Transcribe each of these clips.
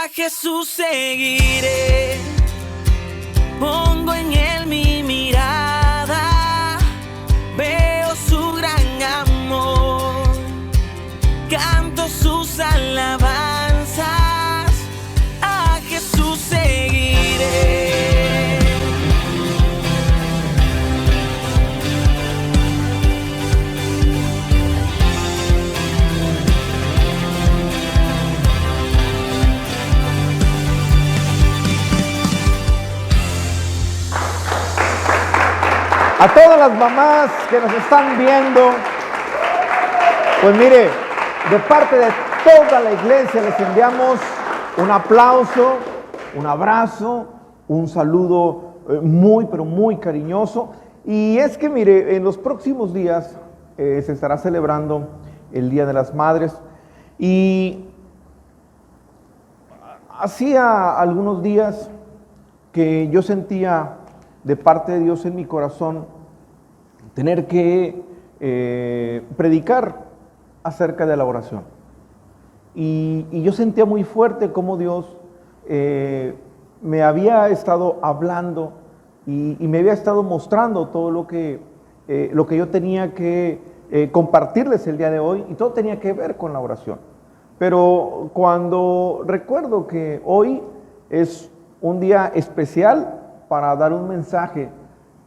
A Jesús seguiré, pongo en él mi mirada, veo su gran amor, canto sus alabanzas, a Jesús seguiré. A todas las mamás que nos están viendo, pues mire, de parte de toda la iglesia les enviamos un aplauso, un abrazo, un saludo muy, pero muy cariñoso. Y es que mire, en los próximos días se estará celebrando el Día de las Madres. Y hacía algunos días que yo sentía de parte de Dios en mi corazón tener que predicar acerca de la oración. Y yo sentía muy fuerte cómo Dios me había estado hablando y me había estado mostrando todo lo que yo tenía que compartirles el día de hoy, y todo tenía que ver con la oración. Pero cuando recuerdo que hoy es un día especial para dar un mensaje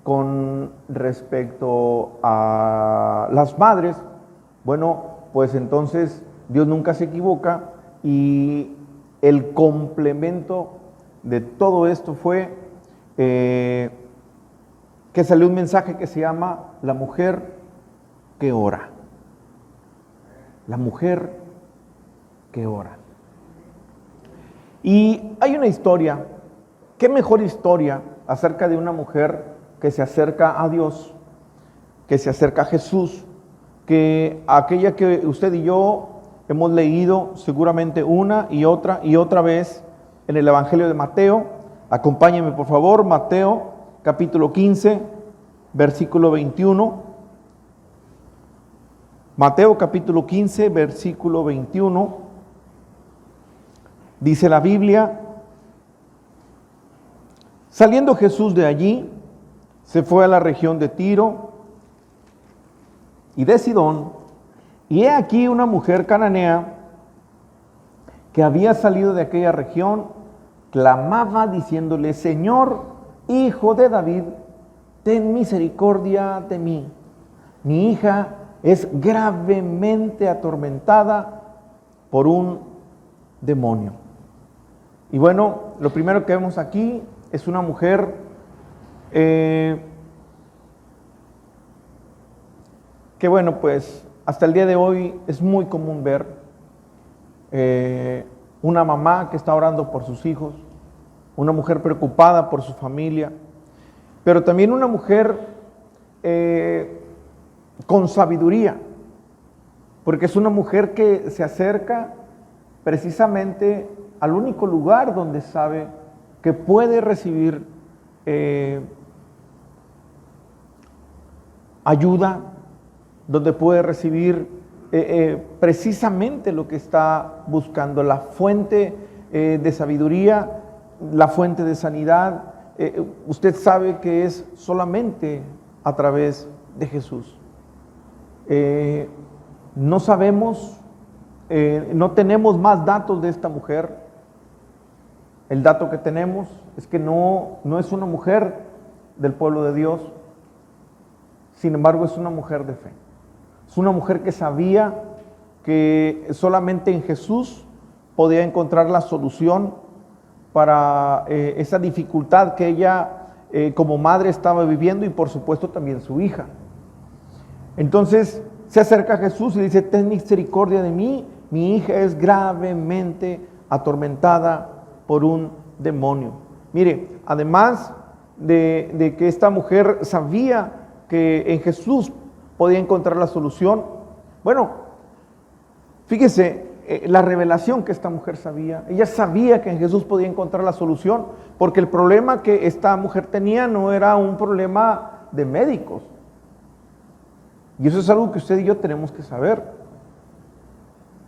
con respecto a las madres, bueno, pues entonces Dios nunca se equivoca, y el complemento de todo esto fue que salió un mensaje que se llama La mujer que ora. La mujer que ora. Y hay una historia. ¿Qué mejor historia acerca de una mujer que se acerca a Dios, que se acerca a Jesús, que aquella que usted y yo hemos leído seguramente una y otra vez en el Evangelio de Mateo? Acompáñenme por favor, Mateo capítulo 15, versículo 21. Mateo capítulo 15, versículo 21. Dice la Biblia: saliendo Jesús de allí, se fue a la región de Tiro y de Sidón, y he aquí una mujer cananea que había salido de aquella región, clamaba diciéndole: Señor, Hijo de David, ten misericordia de mí. Mi hija es gravemente atormentada por un demonio. Y bueno, lo primero que vemos aquí es una mujer que bueno, pues hasta el día de hoy es muy común ver una mamá que está orando por sus hijos, una mujer preocupada por su familia, pero también una mujer con sabiduría, porque es una mujer que se acerca precisamente al único lugar donde sabe que puede recibir ayuda, donde puede recibir precisamente lo que está buscando, la fuente de sabiduría, la fuente de sanidad. Usted sabe que es solamente a través de Jesús. No sabemos, no tenemos más datos de esta mujer. El dato que tenemos es que no es una mujer del pueblo de Dios, sin embargo es una mujer de fe. Es una mujer que sabía que solamente en Jesús podía encontrar la solución para esa dificultad que ella como madre estaba viviendo, y por supuesto también su hija. Entonces se acerca a Jesús y dice: ten misericordia de mí, mi hija es gravemente atormentada por un demonio. Mire, además de que esta mujer sabía que en Jesús podía encontrar la solución, bueno, fíjese la revelación que esta mujer sabía. Ella sabía que en Jesús podía encontrar la solución, porque el problema que esta mujer tenía no era un problema de médicos. Y eso es algo que usted y yo tenemos que saber.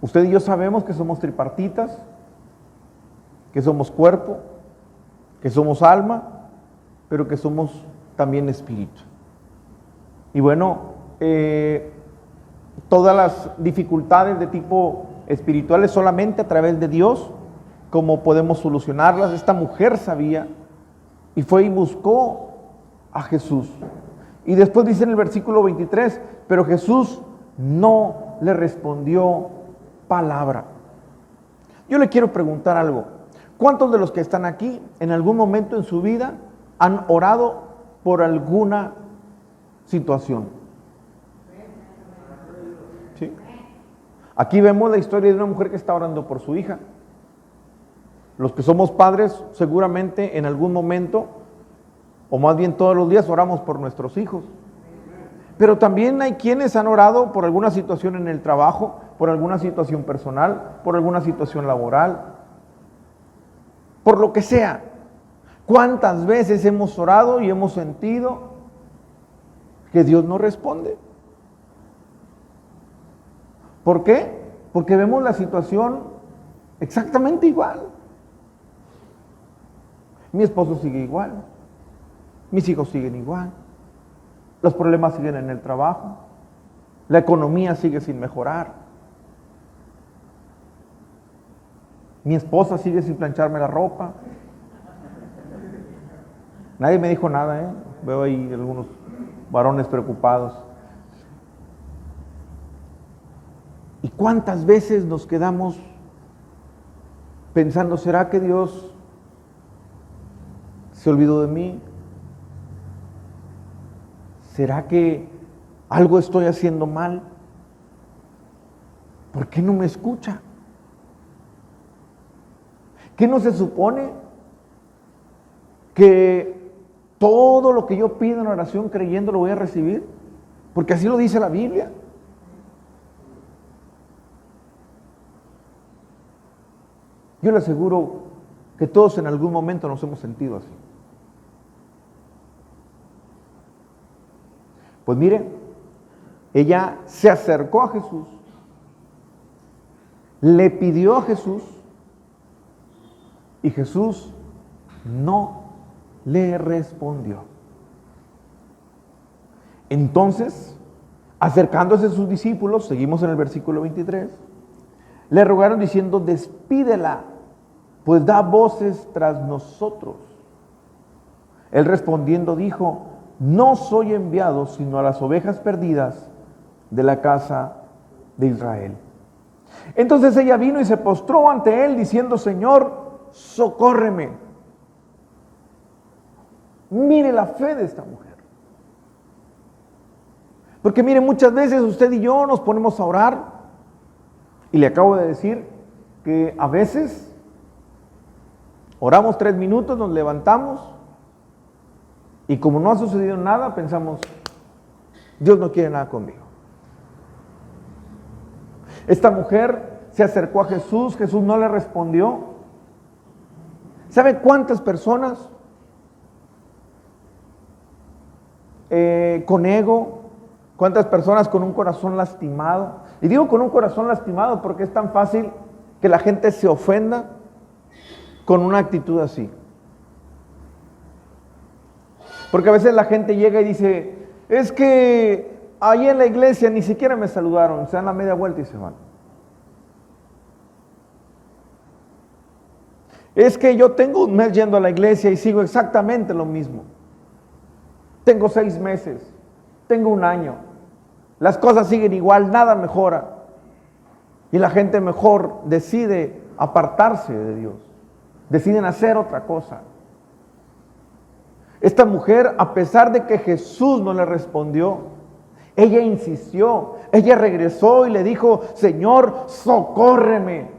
Usted y yo sabemos que somos tripartitas, que somos cuerpo, que somos alma, pero que somos también espíritu. Y bueno, todas las dificultades de tipo espiritual es solamente a través de Dios como podemos solucionarlas. Esta mujer sabía y fue y buscó a Jesús. Y después dice en el versículo 23, pero Jesús no le respondió palabra. Yo le quiero preguntar algo. ¿Cuántos de los que están aquí en algún momento en su vida han orado por alguna situación? ¿Sí? Aquí vemos la historia de una mujer que está orando por su hija. Los que somos padres seguramente en algún momento, o más bien todos los días, oramos por nuestros hijos. Pero también hay quienes han orado por alguna situación en el trabajo, por alguna situación personal, por alguna situación laboral, por lo que sea. ¿Cuántas veces hemos orado y hemos sentido que Dios no responde? ¿Por qué? Porque vemos la situación exactamente igual. Mi esposo sigue igual, mis hijos siguen igual, los problemas siguen en el trabajo, la economía sigue sin mejorar, mi esposa sigue sin plancharme la ropa. Nadie me dijo nada, Veo ahí algunos varones preocupados. ¿Y cuántas veces nos quedamos pensando, ¿será que Dios se olvidó de mí? ¿Será que algo estoy haciendo mal? ¿Por qué no me escucha? ¿Qué no se supone que todo lo que yo pido en oración creyendo lo voy a recibir? Porque así lo dice la Biblia. Yo le aseguro que todos en algún momento nos hemos sentido así. Pues mire, ella se acercó a Jesús, le pidió a Jesús y Jesús no le respondió. Entonces, acercándose a sus discípulos, seguimos en el versículo 23, le rogaron diciendo, despídela, pues da voces tras nosotros. Él respondiendo dijo, no soy enviado sino a las ovejas perdidas de la casa de Israel. Entonces ella vino y se postró ante él diciendo, Señor, socórreme. Mire la fe de esta mujer. Porque mire, muchas veces usted y yo nos ponemos a orar y le acabo de decir que a veces oramos 3 minutos, nos levantamos y como no ha sucedido nada, pensamos, Dios no quiere nada conmigo. Esta mujer se acercó a Jesús, Jesús no le respondió. ¿Sabe cuántas personas con ego, cuántas personas con un corazón lastimado? Y digo con un corazón lastimado porque es tan fácil que la gente se ofenda con una actitud así. Porque a veces la gente llega y dice, es que ahí en la iglesia ni siquiera me saludaron, se dan la media vuelta y se van. Es que yo tengo un mes yendo a la iglesia y sigo exactamente lo mismo. Tengo 6 meses, tengo 1 año, las cosas siguen igual, nada mejora. Y la gente mejor decide apartarse de Dios, deciden hacer otra cosa. Esta mujer, a pesar de que Jesús no le respondió, ella insistió, ella regresó y le dijo, Señor, socórreme.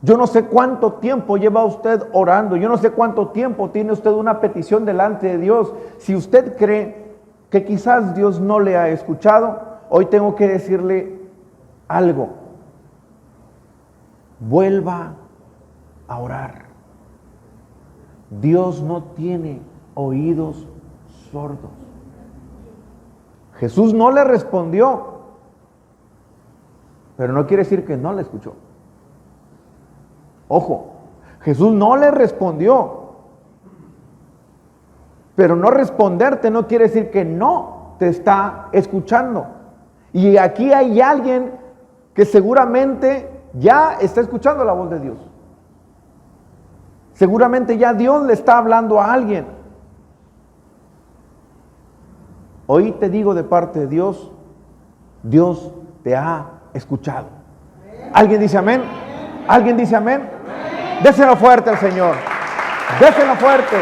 Yo no sé cuánto tiempo lleva usted orando, yo no sé cuánto tiempo tiene usted una petición delante de Dios. Si usted cree que quizás Dios no le ha escuchado, hoy tengo que decirle algo. Vuelva a orar. Dios no tiene oídos sordos. Jesús no le respondió, pero no quiere decir que no le escuchó. Ojo, Jesús no le respondió. Pero no responderte no quiere decir que no te está escuchando. Y aquí hay alguien que seguramente ya está escuchando la voz de Dios. Seguramente ya Dios le está hablando a alguien. Hoy te digo de parte de Dios, Dios te ha escuchado. ¿Alguien dice amén? ¿Alguien dice amén? Déselo fuerte al Señor. Déselo fuerte.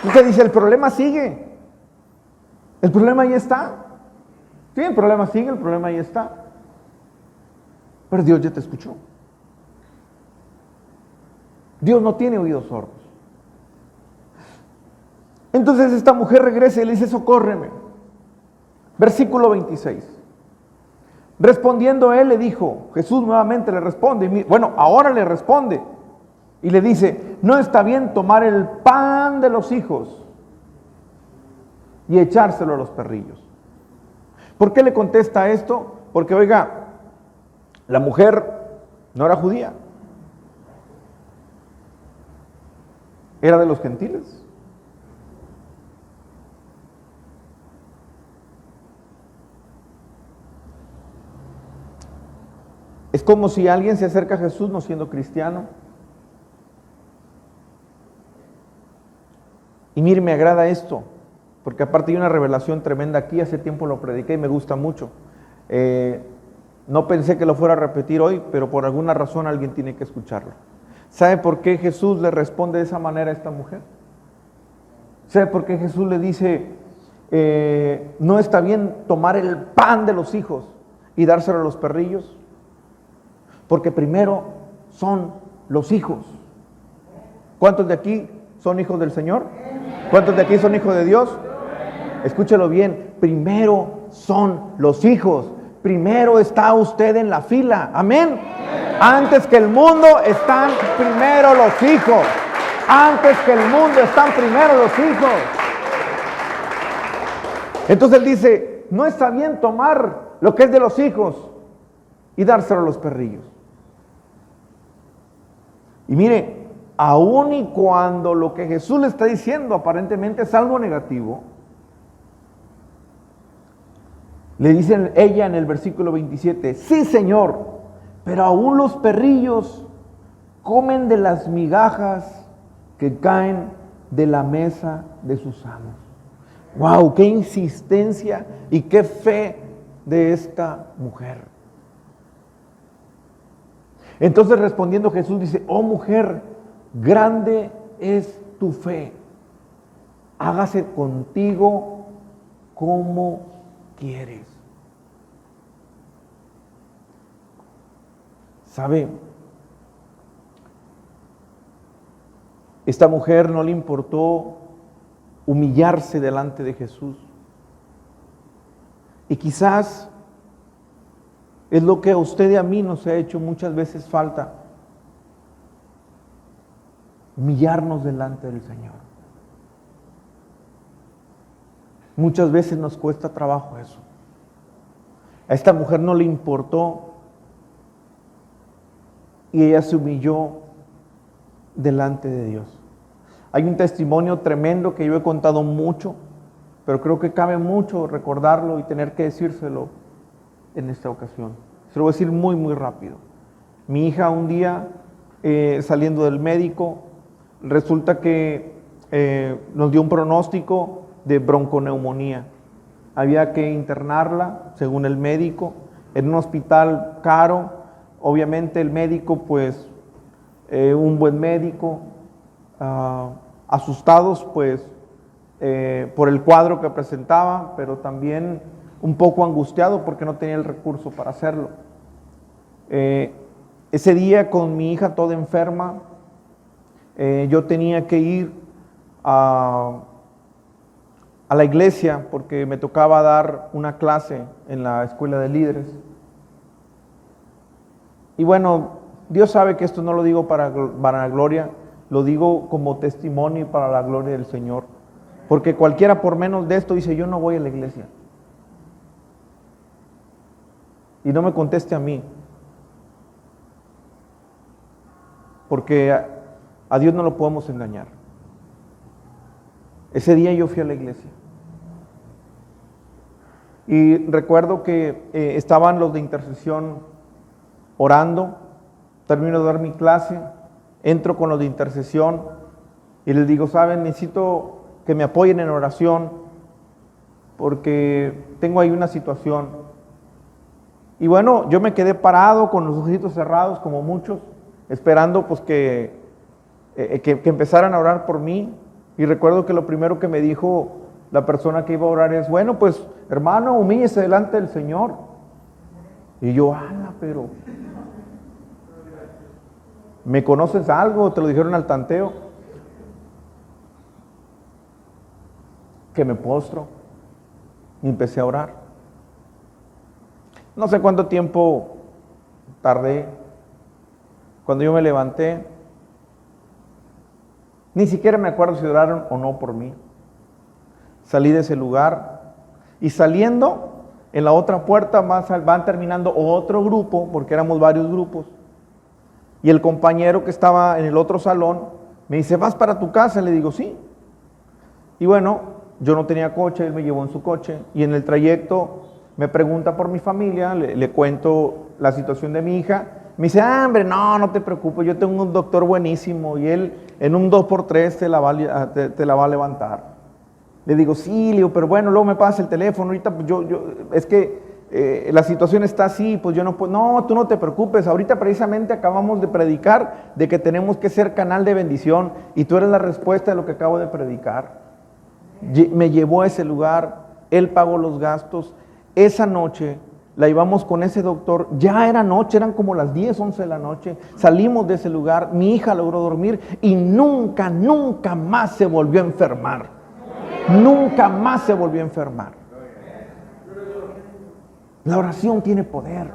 Usted dice, el problema sigue. El problema ahí está. Sí, el problema sigue, el problema ahí está. Pero Dios ya te escuchó. Dios no tiene oídos sordos. Entonces esta mujer regresa y le dice, socórreme. Versículo 26. Respondiendo él le dijo, Jesús nuevamente le responde, bueno, ahora le responde. Y le dice, no está bien tomar el pan de los hijos y echárselo a los perrillos. ¿Por qué le contesta esto? Porque, oiga, la mujer no era judía. Era de los gentiles. Es como si alguien se acerca a Jesús no siendo cristiano. Y mire, me agrada esto, porque aparte hay una revelación tremenda aquí, hace tiempo lo prediqué y me gusta mucho. No pensé que lo fuera a repetir hoy, pero por alguna razón alguien tiene que escucharlo. ¿Sabe por qué Jesús le responde de esa manera a esta mujer? ¿Sabe por qué Jesús le dice, no está bien tomar el pan de los hijos y dárselo a los perrillos? Porque primero son los hijos. ¿Cuántos de aquí son hijos del Señor? ¿Cuántos de aquí son hijos de Dios? Escúchelo bien, primero son los hijos. Primero está usted en la fila, amén. Antes que el mundo están primero los hijos. Antes que el mundo están primero los hijos. Entonces él dice, no está bien tomar lo que es de los hijos y dárselo a los perrillos. Y mire, aun y cuando lo que Jesús le está diciendo aparentemente es algo negativo, le dice ella en el versículo 27, sí, Señor, pero aún los perrillos comen de las migajas que caen de la mesa de sus amos. ¡Wow! ¡Qué insistencia y qué fe de esta mujer! Entonces respondiendo Jesús dice, oh mujer, grande es tu fe, hágase contigo como quieres. ¿Sabe? Esta mujer no le importó humillarse delante de Jesús. Y quizás es lo que a usted y a mí nos ha hecho muchas veces falta. Humillarnos delante del Señor. Muchas veces nos cuesta trabajo eso. A esta mujer no le importó y ella se humilló delante de Dios. Hay un testimonio tremendo que yo he contado mucho, pero creo que cabe mucho recordarlo y tener que decírselo en esta ocasión. Se lo voy a decir muy, muy rápido. Mi hija un día, saliendo del médico, resulta que nos dio un pronóstico de bronconeumonía. Había que internarla, según el médico, en un hospital caro. Obviamente el médico, pues, un buen médico, asustados, pues, por el cuadro que presentaba, pero también un poco angustiado porque no tenía el recurso para hacerlo. Ese día con mi hija toda enferma, yo tenía que ir a la iglesia porque me tocaba dar una clase en la escuela de líderes. Y bueno, Dios sabe que esto no lo digo para la gloria, lo digo como testimonio para la gloria del Señor. Porque cualquiera por menos de esto dice, yo no voy a la iglesia. y no me conteste a mí. Porque a Dios no lo podemos engañar. Ese día yo fui a la iglesia. Y recuerdo que estaban los de intercesión orando. Termino de dar mi clase, entro con los de intercesión y les digo, ¿saben? Necesito que me apoyen en oración porque tengo ahí una situación. Y bueno, yo me quedé parado con los ojitos cerrados como muchos, esperando pues que empezaran a orar por mí. Y recuerdo que lo primero que me dijo la persona que iba a orar es, bueno, pues hermano, humíllese delante del Señor. Y yo, pero ¿me conoces algo? ¿Te lo dijeron al tanteo? Que me postro y empecé a orar. No sé cuánto tiempo tardé. Cuando yo me levanté, ni siquiera me acuerdo si oraron o no por mí. Salí de ese lugar y saliendo en la otra puerta van terminando otro grupo, porque éramos varios grupos. Y el compañero que estaba en el otro salón me dice, ¿vas para tu casa? Le digo, sí. Y bueno, yo no tenía coche, él me llevó en su coche. Y en el trayecto me pregunta por mi familia, le cuento la situación de mi hija. Me dice, hombre, no te preocupes, yo tengo un doctor buenísimo y él en un 2x3 te la va a levantar. Le digo, sí, le digo, pero bueno, luego me pasa el teléfono, ahorita pues es que la situación está así, pues yo no puedo. No, tú no te preocupes, ahorita precisamente acabamos de predicar de que tenemos que ser canal de bendición y tú eres la respuesta de lo que acabo de predicar. Me llevó a ese lugar, él pagó los gastos. Esa noche la llevamos con ese doctor, ya era noche, eran como las 10, 11 de la noche, salimos de ese lugar, mi hija logró dormir y nunca más se volvió a enfermar. Nunca más se volvió a enfermar. La oración tiene poder.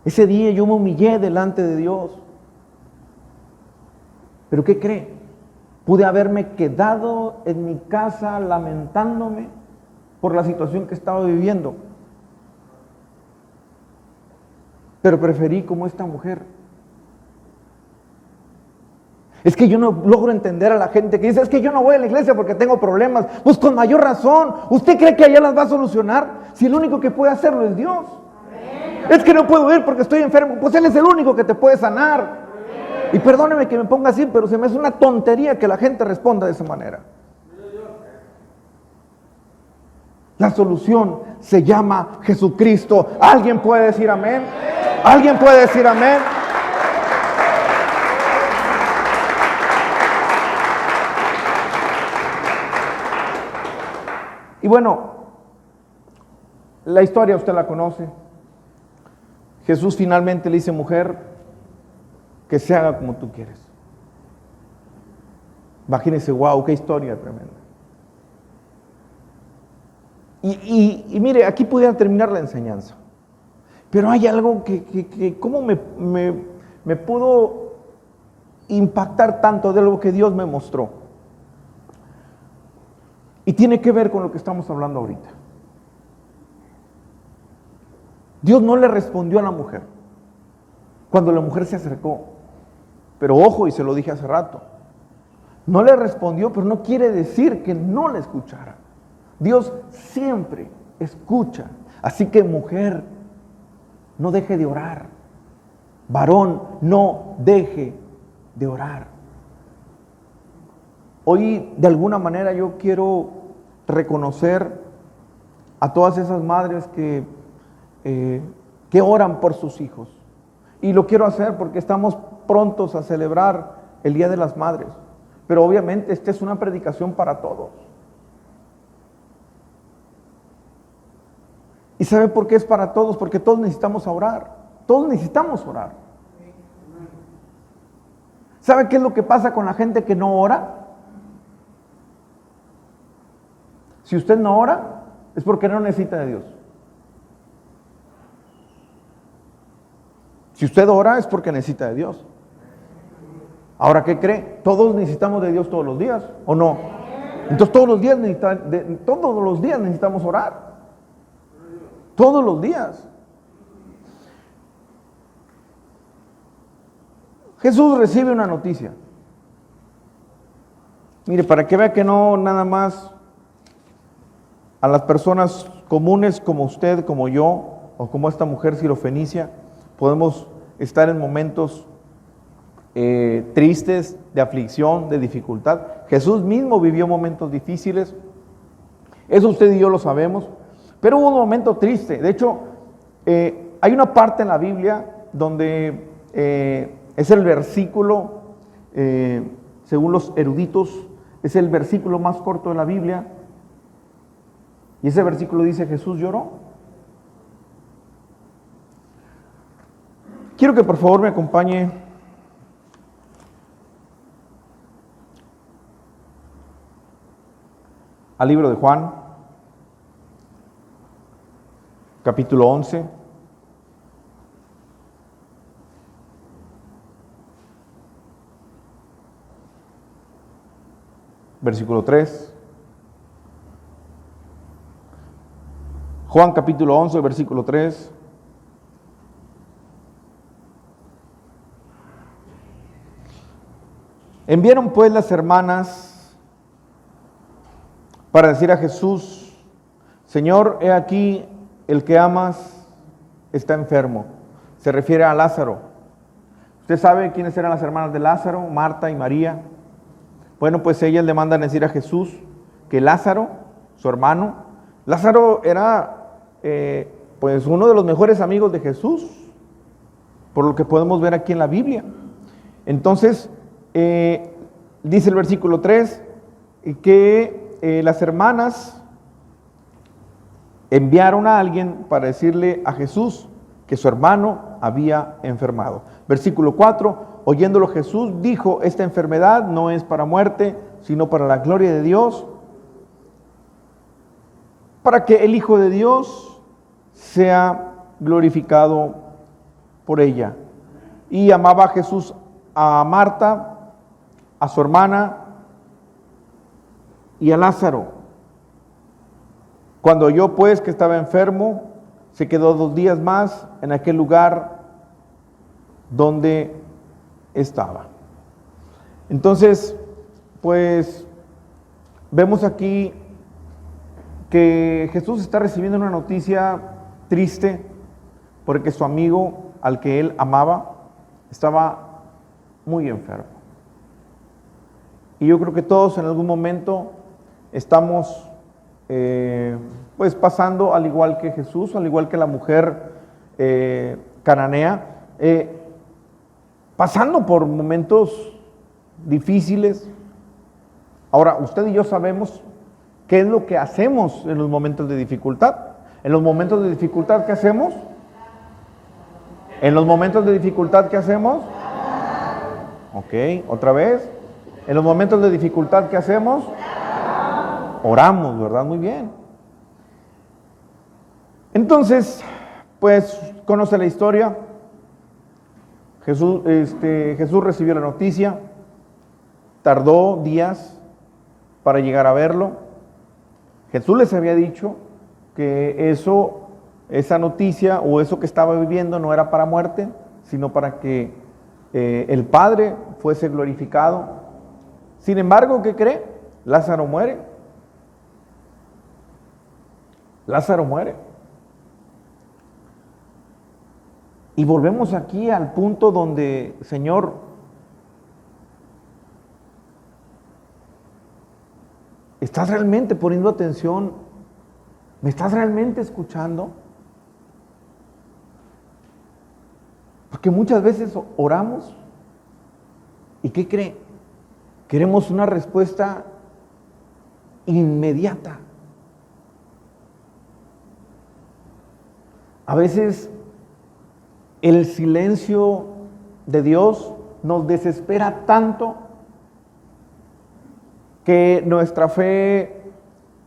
Ese día yo me humillé delante de Dios. ¿Pero qué cree? Pude haberme quedado en mi casa lamentándome por la situación que estaba viviendo. Pero preferí como esta mujer. Es que yo no logro entender a la gente que dice, es que yo no voy a la iglesia porque tengo problemas. Pues con mayor razón, ¿usted cree que allá las va a solucionar? Si el único que puede hacerlo es Dios. Es que no puedo ir porque estoy enfermo. Pues Él es el único que te puede sanar. Y perdóneme que me ponga así, pero se me hace una tontería que la gente responda de esa manera. La solución se llama Jesucristo. ¿Alguien puede decir amén? ¿Alguien puede decir amén? Y bueno, la historia usted la conoce. Jesús finalmente le dice, mujer, que se haga como tú quieres. Imagínense, wow, qué historia tremenda. Y mire, aquí pudiera terminar la enseñanza. Pero hay algo que cómo me pudo impactar tanto de lo que Dios me mostró. Y tiene que ver con lo que estamos hablando ahorita. Dios no le respondió a la mujer cuando la mujer se acercó. Pero ojo, y se lo dije hace rato, no le respondió, pero no quiere decir que no la escuchara. Dios siempre escucha. Así que mujer, no deje de orar. Varón, no deje de orar. Hoy, de alguna manera, yo quiero reconocer a todas esas madres que oran por sus hijos. Y lo quiero hacer porque estamos prontos a celebrar el Día de las Madres. Pero obviamente esta es una predicación para todos. ¿Y sabe por qué es para todos? Porque todos necesitamos orar. Todos necesitamos orar. ¿Sabe qué es lo que pasa con la gente que no ora? Si usted no ora, es porque no necesita de Dios. Si usted ora, es porque necesita de Dios. Ahora, ¿qué cree? Todos necesitamos de Dios todos los días, ¿o no? Entonces todos los días necesitamos orar. todos los días. Jesús recibe una noticia. Mire, para que vea que no nada más a las personas comunes como usted, como yo, o como esta mujer sirofenicia, podemos estar en momentos tristes, de aflicción, de dificultad. Jesús mismo vivió momentos difíciles, eso usted y yo lo sabemos, pero hubo un momento triste. De hecho, hay una parte en la Biblia donde es el versículo, según los eruditos, es el versículo más corto de la Biblia, y ese versículo dice: Jesús lloró. Quiero que por favor me acompañe al libro de Juan, capítulo 11. Versículo 3. Juan capítulo 11, versículo 3. Enviaron pues las hermanas para decir a Jesús: Señor, he aquí el que amas está enfermo. Se refiere a Lázaro. ¿Usted sabe quiénes eran las hermanas de Lázaro? Marta y María. Bueno, pues ellas le mandan decir a Jesús que Lázaro, su hermano, Lázaro era pues uno de los mejores amigos de Jesús, por lo que podemos ver aquí en la Biblia. Entonces, dice el versículo 3 que las hermanas enviaron a alguien para decirle a Jesús que su hermano había enfermado. Versículo 4, oyéndolo Jesús dijo: esta enfermedad no es para muerte, sino para la gloria de Dios, para que el Hijo de Dios sea glorificado por ella. Y amaba a Jesús a Marta, a su hermana y a Lázaro. Cuando oyó pues que estaba enfermo, se quedó 2 días más en aquel lugar donde estaba. Entonces, pues vemos aquí que Jesús está recibiendo una noticia triste porque su amigo, al que él amaba, estaba muy enfermo. Y yo creo que todos en algún momento estamos pues pasando, al igual que Jesús, al igual que la mujer cananea, pasando por momentos difíciles. Ahora, usted y yo sabemos qué es lo que hacemos en los momentos de dificultad. En los momentos de dificultad, ¿qué hacemos? En los momentos de dificultad, ¿qué hacemos? Ok, otra vez. En los momentos de dificultad, ¿qué hacemos? Oramos, ¿verdad? Muy bien. Entonces, pues, conoce la historia. Jesús recibió la noticia, tardó días para llegar a verlo. Jesús les había dicho que esa noticia o eso que estaba viviendo no era para muerte, sino para que el Padre fuese glorificado. Sin embargo, ¿qué cree? Lázaro muere. Lázaro muere. Y volvemos aquí al punto donde, Señor, ¿estás realmente poniendo atención? ¿Me estás realmente escuchando? Porque muchas veces oramos y ¿qué cree? Queremos una respuesta inmediata. A veces el silencio de Dios nos desespera tanto que nuestra fe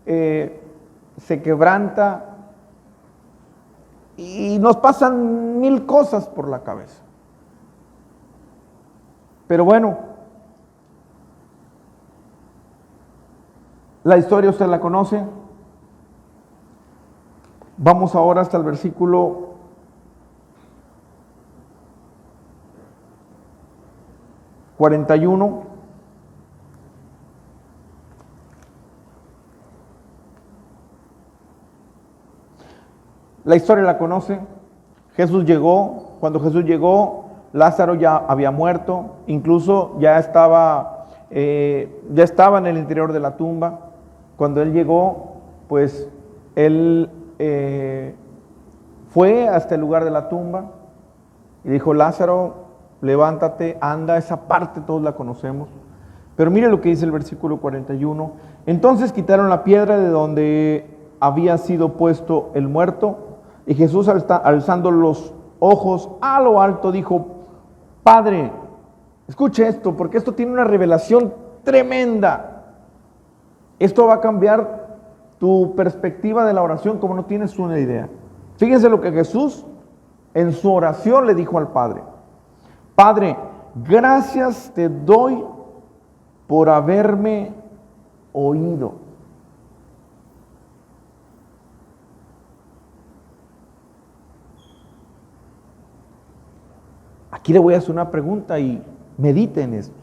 se quebranta y nos pasan 1000 cosas por la cabeza. Pero bueno, la historia usted la conoce. Vamos ahora hasta el versículo 41. La historia la conoce. Jesús llegó. Cuando Jesús llegó, Lázaro ya había muerto. Incluso ya estaba en el interior de la tumba. Cuando él llegó, pues él fue hasta el lugar de la tumba y dijo: Lázaro, levántate, anda. Esa parte todos la conocemos. Pero mire lo que dice el versículo 41. Entonces quitaron la piedra de donde había sido puesto el muerto, y Jesús, alzando los ojos a lo alto, dijo: Padre, escuche esto, porque esto tiene una revelación tremenda. Esto va a cambiar tu perspectiva de la oración como no tienes una idea. Fíjense lo que Jesús en su oración le dijo al Padre: Padre, gracias te doy por haberme oído. Aquí le voy a hacer una pregunta y medite en esto.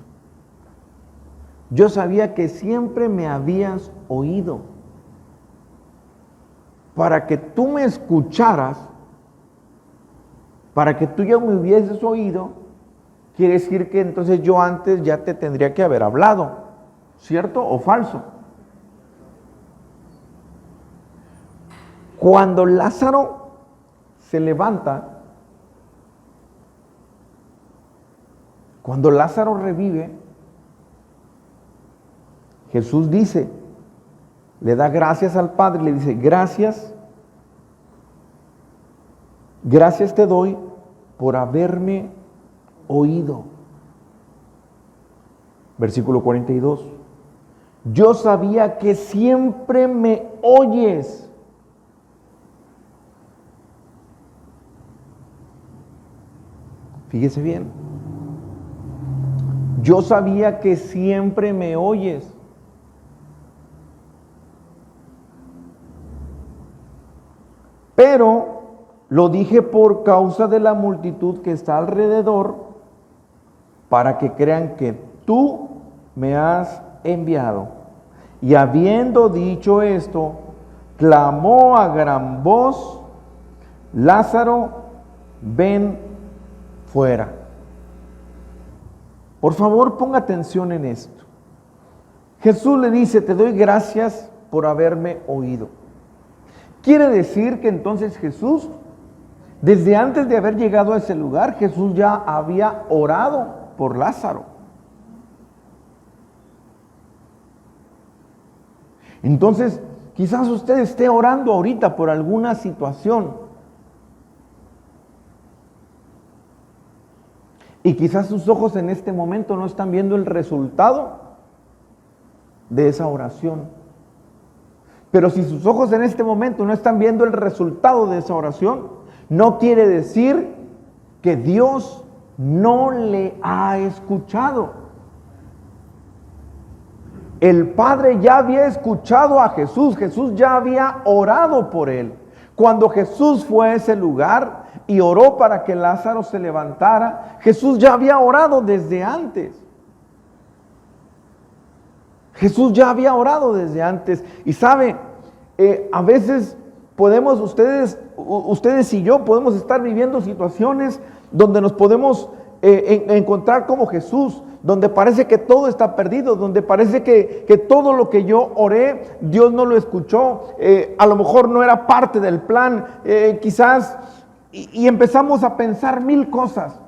Yo sabía que siempre me habías oído. Para que tú me escucharas, para que tú ya me hubieses oído, quiere decir que entonces yo antes ya te tendría que haber hablado, ¿cierto o falso? Cuando Lázaro se levanta, cuando Lázaro revive, Jesús dice, le da gracias al Padre, le dice: gracias te doy por haberme oído. Versículo 42. Yo sabía que siempre me oyes. Fíjese bien. Yo sabía que siempre me oyes. Pero lo dije por causa de la multitud que está alrededor, para que crean que tú me has enviado. Y habiendo dicho esto, clamó a gran voz: Lázaro, ven fuera. Por favor, ponga atención en esto. Jesús le dice: te doy gracias por haberme oído. Quiere decir que entonces Jesús, desde antes de haber llegado a ese lugar, Jesús ya había orado por Lázaro. Entonces, quizás usted esté orando ahorita por alguna situación. Y quizás sus ojos en este momento no están viendo el resultado de esa oración. Pero si sus ojos en este momento no están viendo el resultado de esa oración, no quiere decir que Dios no le ha escuchado. El Padre ya había escuchado a Jesús. Jesús ya había orado por él. Cuando Jesús fue a ese lugar y oró para que Lázaro se levantara, Jesús ya había orado desde antes. Jesús ya había orado desde antes. Y sabe, a veces podemos, ustedes y yo podemos estar viviendo situaciones donde nos podemos encontrar como Jesús, donde parece que todo está perdido, donde parece que todo lo que yo oré, Dios no lo escuchó, a lo mejor no era parte del plan, quizás, y empezamos a pensar mil cosas.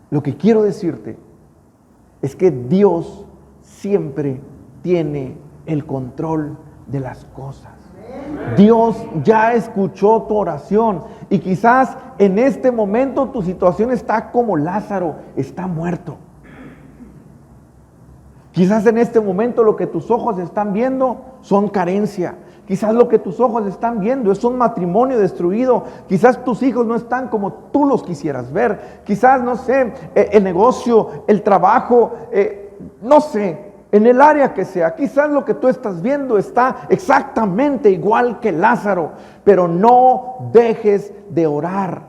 Lo que quiero decirte es que Dios siempre tiene el control de las cosas. Dios ya escuchó tu oración y quizás en este momento tu situación está como Lázaro, está muerto. Quizás en este momento lo que tus ojos están viendo son carencia. Quizás lo que tus ojos están viendo es un matrimonio destruido. Quizás tus hijos no están como tú los quisieras ver. Quizás, no sé, el negocio, el trabajo, no sé. en el área que sea. Quizás lo que tú estás viendo está exactamente igual que Lázaro, pero no dejes de orar.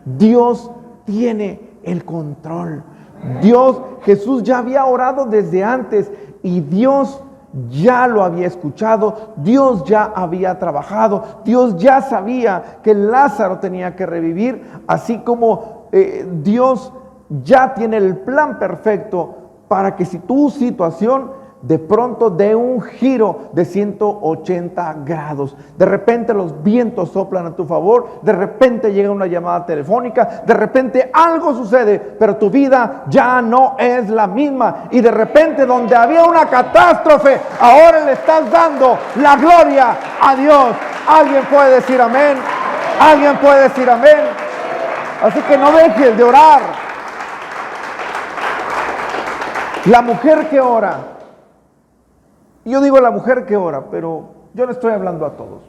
Dios tiene el control. Jesús ya había orado desde antes y Dios ya lo había escuchado, Dios ya había trabajado, Dios ya sabía que Lázaro tenía que revivir, así como Dios ya tiene el plan perfecto para que si tu situación de pronto dé un giro de 180 grados. De repente los vientos soplan a tu favor, de repente llega una llamada telefónica, de repente algo sucede, pero tu vida ya no es la misma. Y de repente donde había una catástrofe, ahora le estás dando la gloria a Dios. ¿Alguien puede decir amén? ¿Alguien puede decir amén? Así que no dejes de orar. La mujer que ora, y yo digo la mujer que ora, pero yo le estoy hablando a todos.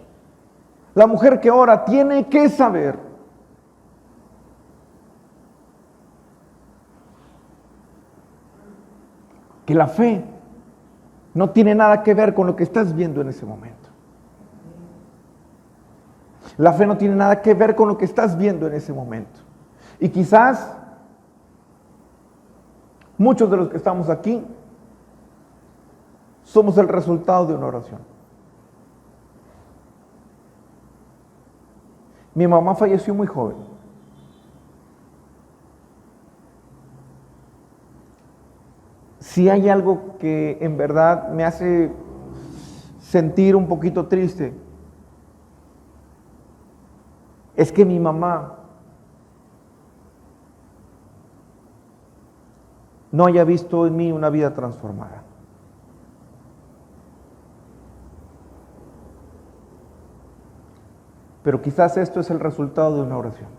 La mujer que ora tiene que saber que la fe no tiene nada que ver con lo que estás viendo en ese momento. La fe no tiene nada que ver con lo que estás viendo en ese momento. Y quizás muchos de los que estamos aquí somos el resultado de una oración. Mi mamá falleció muy joven. Si hay algo que en verdad me hace sentir un poquito triste, es que mi mamá no haya visto en mí una vida transformada. Pero quizás esto es el resultado de una oración.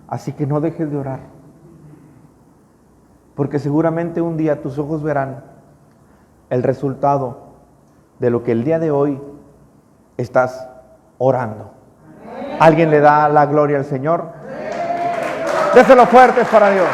Así que no dejes de orar, porque seguramente un día tus ojos verán el resultado de lo que el día de hoy estás orando. ¿Alguien le da la gloria al Señor? Déselo fuertes para Dios.